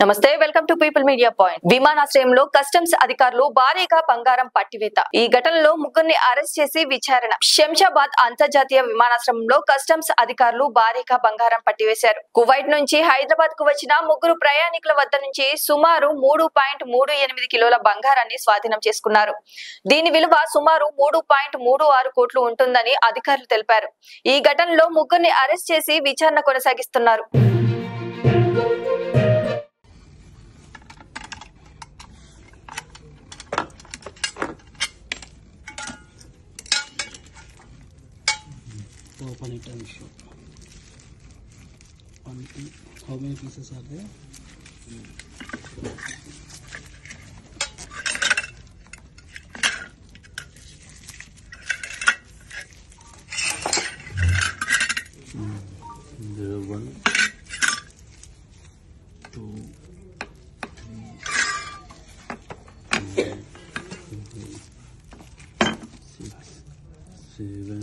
నమస్తే, welcome to people media point. విమానాశ్రయంలో customs అధికారులు భారీగా బంగారం పట్టివేత. ఈ ఘటనలో ముగ్గురిని అరెస్ట్ చేసి విచారణ. శంషాబాద్ అంతర్జాతీయ విమానాశ్రయంలో కస్టమ్స్ అధికారులు భారీగా బంగారం పట్టివేశారు. కువైట్ నుంచి హైదరాబాద్ కు వచ్చిన ముగ్గురు ప్రయాణికుల వద్ద నుంచి సుమారు 3.38 కిలోల బంగారాన్ని స్వాధీనం చేసుకున్నారు. దీని విలువ సుమారు 3.36 కోట్లు ఉంటుందని అధికారులు తెలిపారు. ఈ ఘటనలో ముగ్గురిని అరెస్ట్ చేసి విచారణ కొనసాగిస్తున్నారు. Open it and show. How many pieces are there? There are 1, 2, 3, 4, 5, 6, 7,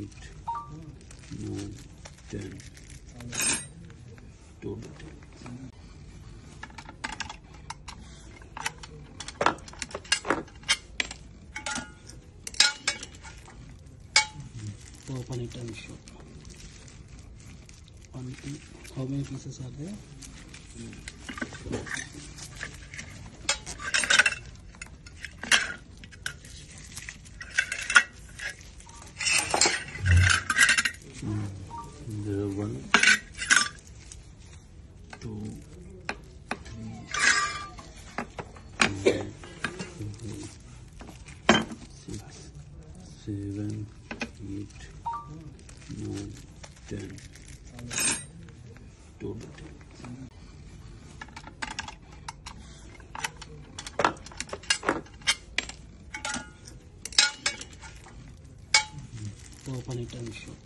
8, 9, 10, total 10. Open it and show. How many pieces are there? There are 1, 2, 3, 4, 5, 6, 7, 8, 9, 10, total 10. Open it and show.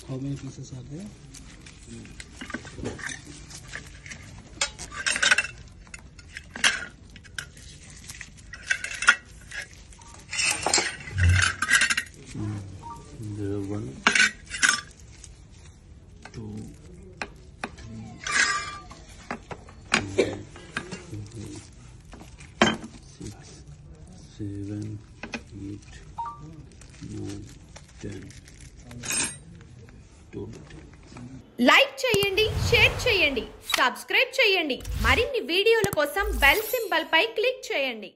How many pieces are there? There are 1, 2, 3, 4, 5, 6, 7, 8, 9, 10. Like చేయండి, share చేయండి, subscribe చేయండి. మరిన్ని వీడియోల కోసం bell symbol పై click చేయండి.